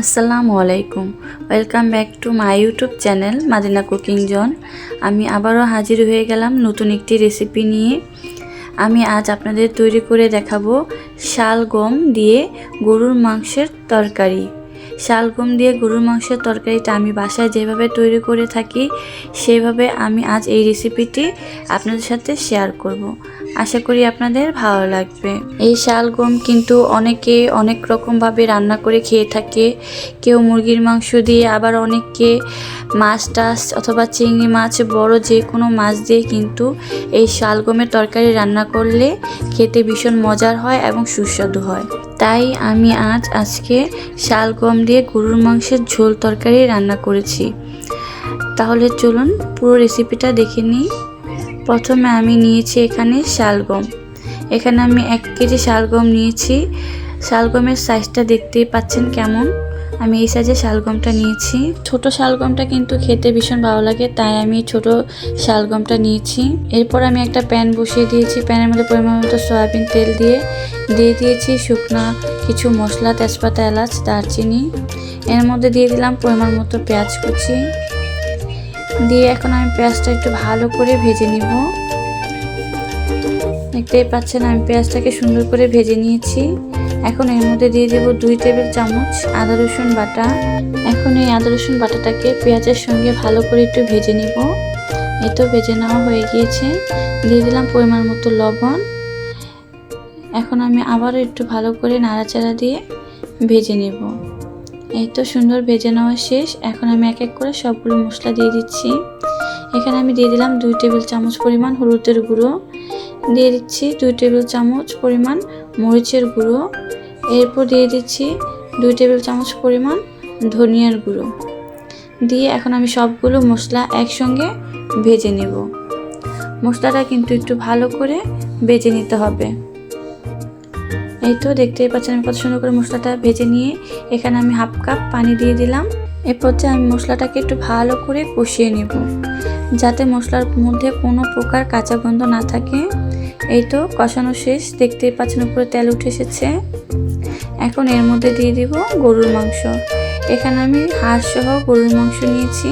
আসসালামু আলাইকুম। Welcome back to my YouTube channel Madina cooking zone. আমি আবারও হাজির হয়ে গেলাম নতুন একটি রেসিপি নিয়ে। আমি আজ আপনাদের তৈরি করে দেখাবো শালগম দিয়ে গরুর মাংসের তরকারি। শালগম দিয়ে গরুর মাংসের তরকারিটা আমি বাসায় যেভাবে তৈরি করে থাকি সেভাবে আমি আজ এই রেসিপিটি আপনাদের সাথে শেয়ার করব। আশা করি আপনাদের ভালো লাগবে। এই শালগম কিন্তু অনেকে অনেক রকমভাবে রান্না করে খেয়ে থাকে। কেউ মুরগির মাংস দিয়ে, আবার অনেকে মাছ টাছ অথবা চিংড়ি মাছ, বড় যে কোনো মাছ দিয়ে কিন্তু এই শালগমের তরকারি রান্না করলে খেতে ভীষণ মজার হয় এবং সুস্বাদু হয়। তাই আমি আজকে শালগম দিয়ে গরুর মাংসের ঝোল তরকারি রান্না করেছি। তাহলে চলুন পুরো রেসিপিটা দেখে নিই। প্রথমে আমি নিয়েছি এখানে শালগম। এখানে আমি 1 কেজি শালগম নিয়েছি। শালগমের সাইজটা দেখতেই পাচ্ছেন কেমন। আমি এই সাইজে শালগমটা নিয়েছি। ছোট শালগমটা কিন্তু খেতে ভীষণ ভালো লাগে, তাই আমি ছোট শালগমটা নিয়েছি। এরপর আমি একটা প্যান বসিয়ে দিয়েছি। প্যানের মধ্যে পরিমাণ মতো সয়াবিন তেল দিয়ে দিয়েছি শুকনা কিছু মশলা, তেজপাতা, এলাচ, দারচিনি। এর মধ্যে দিয়ে দিলাম পরিমাণ মতো পেঁয়াজ কুচি দিয়ে এখন আমি পেঁয়াজটা একটু ভালো করে ভেজে নিব। দেখতেই পাচ্ছেন আমি পেঁয়াজটাকে সুন্দর করে ভেজে নিয়েছি। এখন এর মধ্যে দিয়ে দেব 2 টেবিল চামচ আদা রসুন বাটা। এখন এই আদা রসুন বাটাটাকে পেঁয়াজের সঙ্গে ভালো করে একটু ভেজে নিব। এই তো ভেজে নেওয়া হয়ে গিয়েছে। দিয়ে দিলাম পরিমাণ মতো লবণ। এখন আমি আবারও একটু ভালো করে নাড়াচাড়া দিয়ে ভেজে নেব। এই তো সুন্দর ভেজে নেওয়া শেষ। এখন আমি এক এক করে সবগুলো মশলা দিয়ে দিচ্ছি। এখানে আমি দিয়ে দিলাম 2 টেবিল চামচ পরিমাণ হলুদের গুঁড়ো, দিয়ে দিচ্ছি 2 টেবিল চামচ পরিমাণ মরিচের গুঁড়ো, এরপর দিয়ে দিচ্ছি 2 টেবিল চামচ পরিমাণ ধনিয়ার গুঁড়ো দিয়ে এখন আমি সবগুলো মশলা একসঙ্গে ভেজে নেব। মশলাটা কিন্তু একটু ভালো করে ভেজে নিতে হবে। এই তো দেখতেই পাচ্ছেন আমি কত সুন্দর করে মশলাটা ভেজে নিয়ে এখানে আমি 1/2 কাপ পানি দিয়ে দিলাম। এরপর আমি মশলাটাকে একটু ভালো করে কষিয়ে নেব, যাতে মশলার মধ্যে কোনো প্রকার কাঁচা গন্ধ না থাকে। এই তো কষানো শেষ। দেখতেই পাচ্ছেন উপরে তেল উঠে এসেছে। এখন এর মধ্যে দিয়ে দিব গরুর মাংস। এখানে আমি হাড় সহ গরুর মাংস নিয়েছি।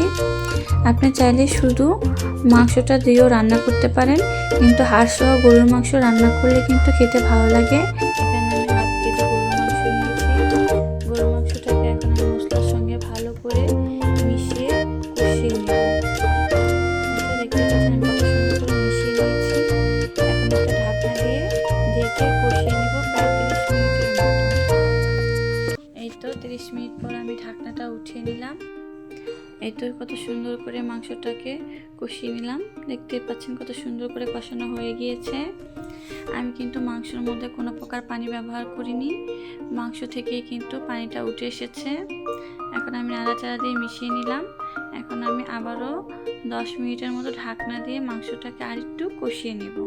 আপনি চাইলে শুধু মাংসটা দিয়েও রান্না করতে পারেন, কিন্তু হাড় সহ গরুর মাংস রান্না করলে কিন্তু খেতে ভালো লাগে। এখানে আমি 1/2 কেজি গরুর মাংস নিয়েছি। গরুর মাংসটাকে এখন আমি মশলার সঙ্গে ভালো করে মিশিয়ে কষিয়ে নেব। দেখতে পাচ্ছেন আমি কত সুন্দর করে মিশিয়ে নিয়েছি। এখন একটা ঢাকনা দিয়ে ঢেকে কষিয়ে নেব প্রায় 30 মিনিটের মতো। এই তো 30 মিনিট পর আমি ঢাকনাটা উঠিয়ে নিলাম। এই তো কত সুন্দর করে মাংসটাকে কষিয়ে নিলাম। দেখতে পাচ্ছেন কত সুন্দর করে কষানো হয়ে গিয়েছে। আমি কিন্তু মাংসের মধ্যে কোনো প্রকার পানি ব্যবহার করিনি, মাংস থেকেই কিন্তু পানিটা উঠে এসেছে। এখন আমি নাড়াচাড়া দিয়ে মিশিয়ে নিলাম। এখন আমি আবারও 10 মিনিটের মতো ঢাকনা দিয়ে মাংসটাকে আরেকটু কষিয়ে নেব।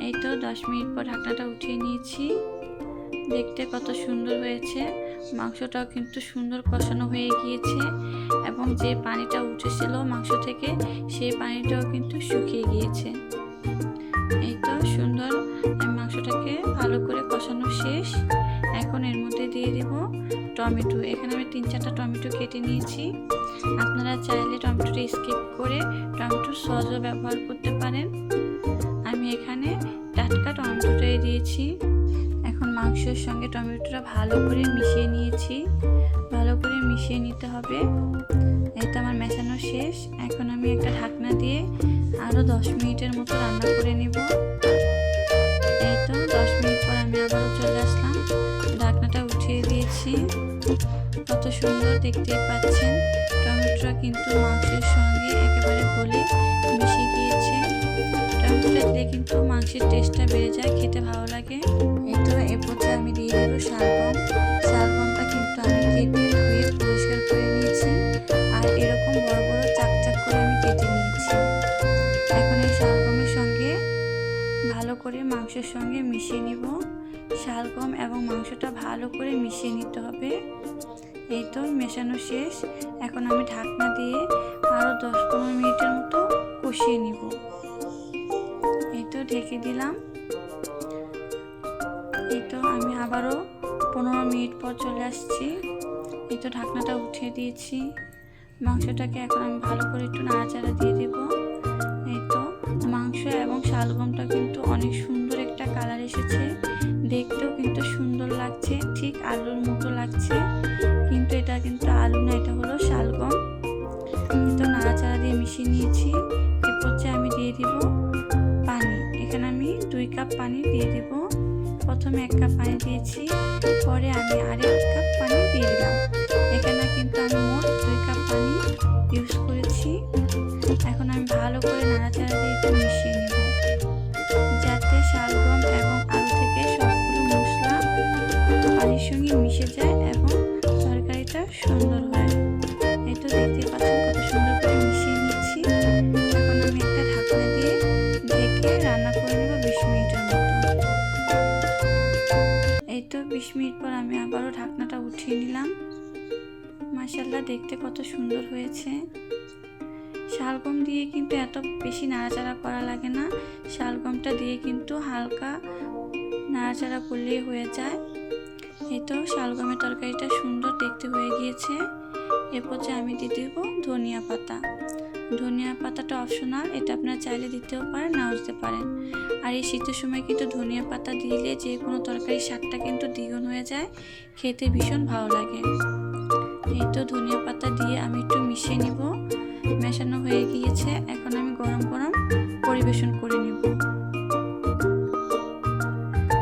এই তো 10 মিনিট পর ঢাকনাটা উঠিয়ে নিয়েছি। দেখতে কত সুন্দর হয়েছে। মাংসটাও কিন্তু সুন্দর কষানো হয়ে গিয়েছে এবং যে পানিটা উঠেছিল মাংস থেকে সেই পানিটাও কিন্তু শুকিয়ে গিয়েছে। এই তো সুন্দর আমি মাংসটাকে ভালো করে কষানো শেষ। এখন এর মধ্যে দিয়ে দিব টমেটো। এখানে আমি 3-4টা টমেটো কেটে নিয়েছি। আপনারা চাইলে টমেটোটা স্কিপ করে টমেটোর সসও ব্যবহার করতে পারেন। আমি এখানে টাটকা টমেটোটাই দিয়েছি। এখন মাংসের সঙ্গে টমেটোটা ভালো করে মিশিয়ে নিয়েছি। ভালো করে মিশিয়ে নিতে হবে। এই তো আমার মেশানো শেষ। এখন আমি একটা ঢাকনা দিয়ে আরও 10 মিনিটের মতো রান্না করে নেব। এই তো 10 মিনিট পর আমি আবারও চলে আসলাম। ঢাকনাটা উঠিয়ে দিয়েছি। কত সুন্দর দেখতেই পাচ্ছেন টমেটোটা কিন্তু মাংসের সঙ্গে একেবারে গলে মিশে গিয়েছে। টমেটোটা দিলে কিন্তু মাংসের টেস্টটা বেড়ে যায়, খেতে ভালো লাগে। এই তো এ পর্যায়ে আমি দিয়ে দেবো শালগম। শালগমটা কিন্তু আমি কেটে ধুয়ে পরিষ্কার করে নিয়েছি, আর এরকম বড় বড় চাকচাক করে আমি কেটে নিয়েছি। এখন এই শালগমের সঙ্গে ভালো করে মাংসের সঙ্গে মিশিয়ে নিব। শালগম এবং মাংসটা ভালো করে মিশিয়ে নিতে হবে। এই তো মেশানো শেষ। এখন আমি ঢাকনা দিয়ে আরও 10-15 মিনিটের মতো কষিয়ে নিব। এই তো ঢেকে দিলাম। এই তো আমি আবারও 15 মিনিট পর চলে আসছি। এই তো ঢাকনাটা উঠিয়ে দিয়েছি। মাংসটাকে এখন আমি ভালো করে একটু নাড়াচাড়া দিয়ে দেব। এই তো মাংস এবং শালগমটা কিন্তু অনেক সুন্দর একটা কালার এসেছে, দেখতেও কিন্তু সুন্দর লাগছে, ঠিক আলুর মতো লাগছে, কিন্তু এটা কিন্তু আলু না, এটা হলো শালগম। তো নাড়াচাড়া দিয়ে মিশিয়ে নিয়েছি। এরপর আমি দিয়ে দিব পানি। এখানে আমি 2 কাপ পানি দিয়ে দেব। প্রথমে 1 কাপ পানি দিয়েছি, পরে আমি আরেক কাপ পানি দিয়ে দিলাম। এখানে কিন্তু আমি মোট 2 কাপ পানি ইউজ করেছি। এখন আমি ভালো করে নাড়াচাড়া দিয়ে একটু মিশিয়ে নেব, যাতে শালগম এবং আলু থেকে সবগুলো মশলা পানির সঙ্গে মিশে যায় এবং তরকারিটা সুন্দর হয়। এই তো দেখতে পাচ্ছেন কত সুন্দর করে মিশিয়ে নিচ্ছি। এখন আমি একটা ঢাকনা দিয়ে ঢেকে রান্না করে নেব 20 মিনিটের মতো। এই তো 20 মিনিট পর আমি আবারও ঢাকনাটা উঠিয়ে নিলাম। মাশাআল্লাহ, দেখতে কত সুন্দর হয়েছে। শালগম দিয়ে কিন্তু এত বেশি নাড়াচাড়া করা লাগে না, শালগমটা দিয়ে কিন্তু হালকা নাড়াচাড়া করলেই হয়ে যায়। এই তো শালগমের তরকারিটা সুন্দর দেখতে হয়ে গিয়েছে। এরপর আমি দিয়ে দেব ধনিয়া পাতা। ধনিয়া পাতাটা অপশনাল, এটা আপনারা চাইলে দিতেও পারেন, নাও দিতে পারেন। আর এই শীতের সময় কিন্তু ধনিয়া পাতা দিলে যে কোনো তরকারির স্বাদটা কিন্তু দ্বিগুণ হয়ে যায়, খেতে ভীষণ ভালো লাগে। এই তো ধনিয়া পাতা দিয়ে আমি একটু মিশিয়ে নিব। মেশানো হয়ে গিয়েছে, এখন আমি গরম গরম পরিবেশন করে নিব।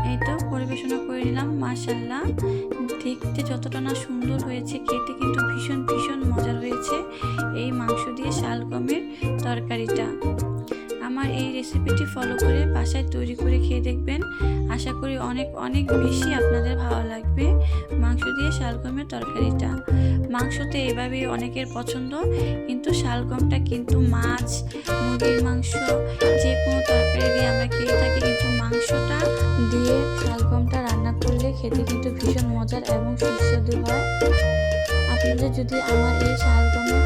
এই তো পরিবেশন করে নিলাম। মাশাআল্লাহ, দেখতে যতটা না সুন্দর হয়েছে, খেতে কিন্তু ভীষণ ভীষণ মজার হয়েছে এই মাংস দিয়ে শালগমের তরকারিটা। আমার এই রেসিপিটি ফলো করে বাসায় তৈরি করে খেয়ে দেখবেন, আশা করি অনেক অনেক বেশি আপনাদের ভালো লাগবে মাংস দিয়ে শালগমের তরকারিটা। মাংসতে এভাবেই অনেকের পছন্দ, কিন্তু শালগমটা কিন্তু মাছ, মুরগির মাংস, যে কোনো তরকারি দিয়ে আমরা খেয়ে থাকি, কিন্তু মাংসটা দিয়ে শালগমটা রান্না করলে খেতে কিন্তু ভীষণ মজার এবং সুস্বাদু হয়। আপনাদের যদি আমার এই শালগমের